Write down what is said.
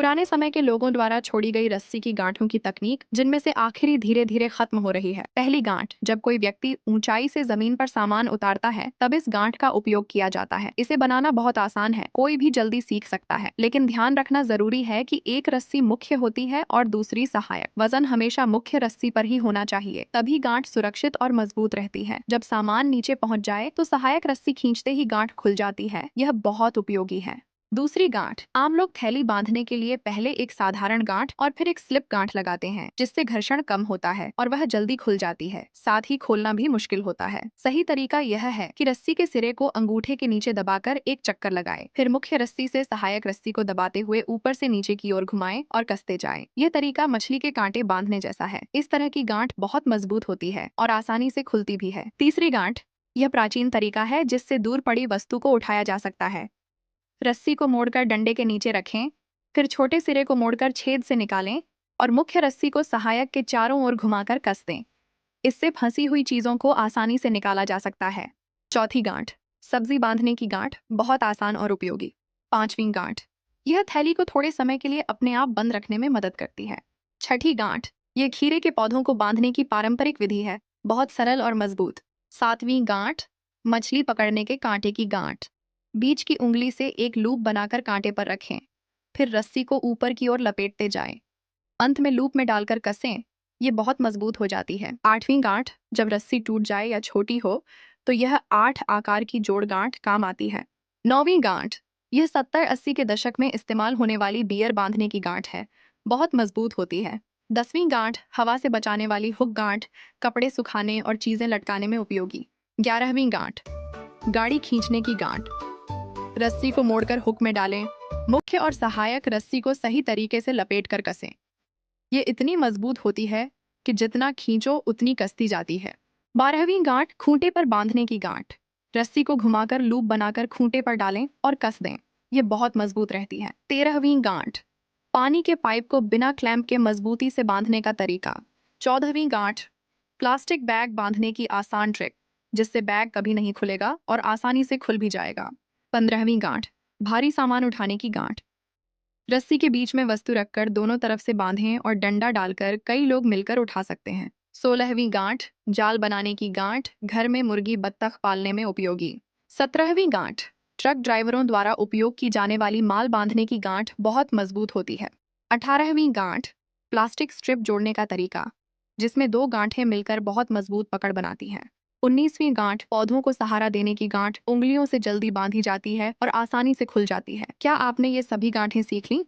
पुराने समय के लोगों द्वारा छोड़ी गई रस्सी की गांठों की तकनीक, जिनमें से आखिरी धीरे धीरे खत्म हो रही है। पहली गांठ, जब कोई व्यक्ति ऊंचाई से जमीन पर सामान उतारता है तब इस गांठ का उपयोग किया जाता है। इसे बनाना बहुत आसान है, कोई भी जल्दी सीख सकता है, लेकिन ध्यान रखना जरूरी है कि एक रस्सी मुख्य होती है और दूसरी सहायक। वजन हमेशा मुख्य रस्सी पर ही होना चाहिए, तभी गांठ सुरक्षित और मजबूत रहती है। जब सामान नीचे पहुंच जाए तो सहायक रस्सी खींचते ही गांठ खुल जाती है। यह बहुत उपयोगी है। दूसरी गांठ, आम लोग थैली बांधने के लिए पहले एक साधारण गांठ और फिर एक स्लिप गांठ लगाते हैं, जिससे घर्षण कम होता है और वह जल्दी खुल जाती है। साथ ही खोलना भी मुश्किल होता है। सही तरीका यह है कि रस्सी के सिरे को अंगूठे के नीचे दबाकर एक चक्कर लगाएं, फिर मुख्य रस्सी से सहायक रस्सी को दबाते हुए ऊपर से नीचे की ओर घुमाएं और कसते जाएं। यह तरीका मछली के कांटे बांधने जैसा है। इस तरह की गांठ बहुत मजबूत होती है और आसानी से खुलती भी है। तीसरी गांठ, यह प्राचीन तरीका है जिससे दूर पड़ी वस्तु को उठाया जा सकता है। रस्सी को मोड़कर डंडे के नीचे रखें, फिर छोटे सिरे को मोड़कर छेद से निकालें और मुख्य रस्सी को सहायक के चारों ओर घुमाकर कस दें। इससे फंसी हुई चीजों को आसानी से निकाला जा सकता है। चौथी गांठ, सब्जी बांधने की गांठ, बहुत आसान और उपयोगी। पांचवी गांठ, यह थैली को थोड़े समय के लिए अपने आप बंद रखने में मदद करती है। छठी गांठ, यह खीरे के पौधों को बांधने की पारंपरिक विधि है, बहुत सरल और मजबूत। सातवीं गांठ, मछली पकड़ने के कांटे की गांठ। बीच की उंगली से एक लूप बनाकर कांटे पर रखें, फिर रस्सी को ऊपर की ओर लपेटते जाएं। अंत में लूप में डालकर कसें। ये बहुत मजबूत हो जाती है। आठवीं गांठ, जब रस्सी टूट जाए या छोटी हो तो यह 8 आकार की जोड़ गांठ काम आती है। नौवीं गांठ, यह 70-80 के दशक में इस्तेमाल होने वाली बियर बांधने की गांठ है, बहुत मजबूत होती है। 10वीं गांठ, हवा से बचाने वाली हुक गांठ, कपड़े सुखाने और चीजें लटकाने में उपयोगी। 11वीं गांठ, गाड़ी खींचने की गांठ। रस्सी को मोड़कर हुक में डालें, मुख्य और सहायक रस्सी को सही तरीके से लपेट कर कसें। ये इतनी मजबूत होती है कि जितना खींचो उतनी कसती जाती है। 12वीं गांठ, खूंटे पर बांधने की गांठ। रस्सी को घुमाकर लूप बनाकर खूंटे पर डालें और कस दें। ये बहुत मजबूत रहती है। 13वीं गांठ, पानी के पाइप को बिना क्लैंप के मजबूती से बांधने का तरीका। 14वीं गांठ, प्लास्टिक बैग बांधने की आसान ट्रिक, जिससे बैग कभी नहीं खुलेगा और आसानी से खुल भी जाएगा। 15वीं गांठ, भारी सामान उठाने की गांठ। रस्सी के बीच में वस्तु रखकर दोनों तरफ से बांधें और डंडा डालकर कई लोग मिलकर उठा सकते हैं। 16वीं गांठ, जाल बनाने की गांठ, घर में मुर्गी बत्तख पालने में उपयोगी। 17वीं गांठ, ट्रक ड्राइवरों द्वारा उपयोग की जाने वाली माल बांधने की गांठ, बहुत मजबूत होती है। 18वीं गांठ, प्लास्टिक स्ट्रिप जोड़ने का तरीका, जिसमें दो गांठें मिलकर बहुत मजबूत पकड़ बनाती हैं। 19वीं गांठ, पौधों को सहारा देने की गांठ, उंगलियों से जल्दी बांधी जाती है और आसानी से खुल जाती है। क्या आपने ये सभी गांठें सीख ली?